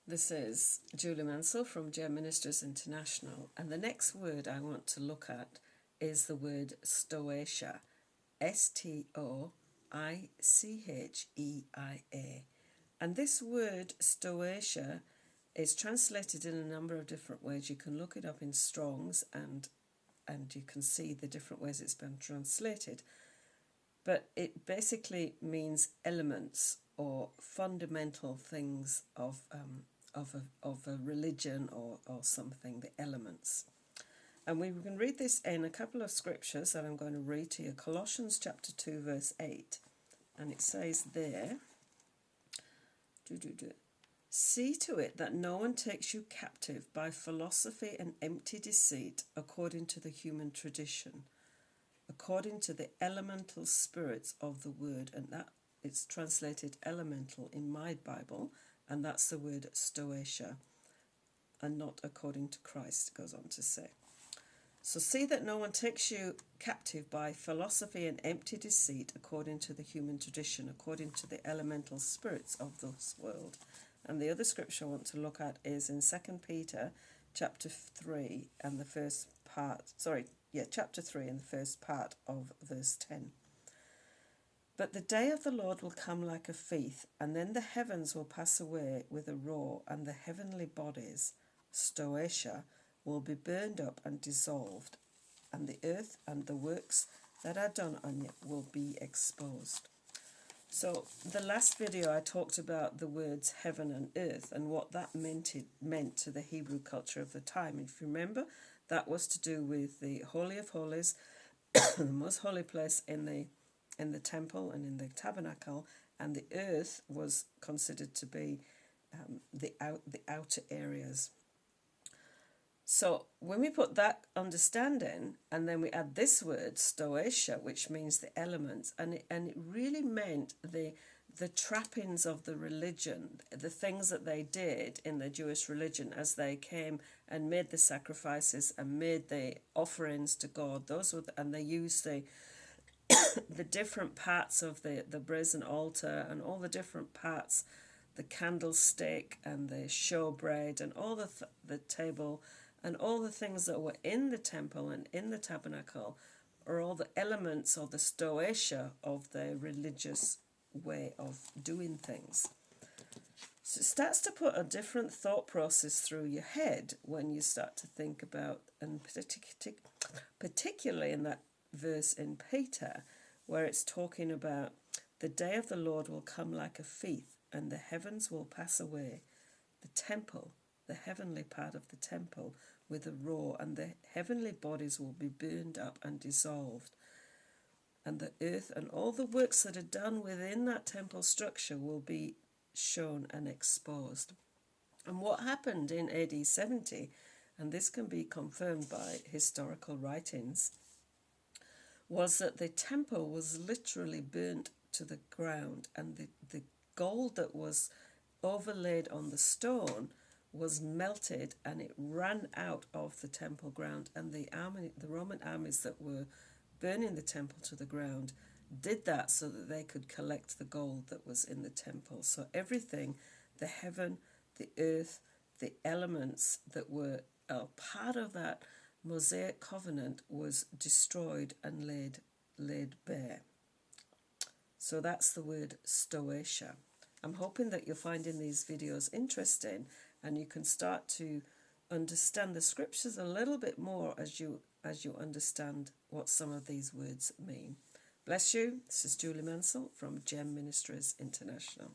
This is Julie Mansell from Gem Ministries International, and the next word I want to look at is the word Stoicheia, Stoicheia. And this word Stoicheia is translated in a number of different ways. You can look it up in Strong's and you can see the different ways it's been translated. But it basically means elements or fundamental things of a religion or something, the elements. And we can read this in a couple of scriptures that I'm going to read to you. Colossians chapter 2 verse 8. And it says there, see to it that no one takes you captive by philosophy and empty deceit according to the human tradition, according to the elemental spirits of the word. And that it's translated elemental in my Bible, and that's the word Stoicheia, and not according to Christ, it goes on to say. So see that no one takes you captive by philosophy and empty deceit according to the human tradition, according to the elemental spirits of this world. And the other scripture I want to look at is in 2 Peter chapter 3 and the first part, chapter 3 and the first part of verse 10. But the day of the Lord will come like a thief, and then the heavens will pass away with a roar, and the heavenly bodies, Stoicheia, will be burned up and dissolved, and the earth and the works that are done on it will be exposed. So the last video I talked about the words heaven and earth and what that meant to the Hebrew culture of the time. If you remember, that was to do with the Holy of Holies, the most holy place in the temple and in the tabernacle, and the earth was considered to be the outer areas. So when we put that understanding and then we add this word Stoicheia, which means the elements, and it really meant the trappings of the religion, the things that they did in the Jewish religion as they came and made the sacrifices and made the offerings to God. And they used the different parts of the brazen altar and all the different parts, the candlestick and the showbread and all the table and all the things that were in the temple and in the tabernacle are all the elements or the Stoicheia of the religious way of doing things. So it starts to put a different thought process through your head when you start to think about, and particularly in that verse in Peter, where it's talking about the day of the Lord will come like a thief, and the heavens will pass away, the temple, the heavenly part of the temple, with a roar, and the heavenly bodies will be burned up and dissolved, and the earth and all the works that are done within that temple structure will be shown and exposed. And what happened in AD 70, and this can be confirmed by historical writings, was that the temple was literally burnt to the ground, and the gold that was overlaid on the stone was melted, and it ran out of the temple ground. And the Roman armies that were burning the temple to the ground did that so that they could collect the gold that was in the temple. So everything, the heaven, the earth, the elements that were a part of that Mosaic covenant was destroyed and laid bare. So that's the word Stoicheia. I'm hoping that you're finding these videos interesting and you can start to understand the scriptures a little bit more as you understand what some of these words mean. Bless you. This is Julie Mansell from Gem Ministries International.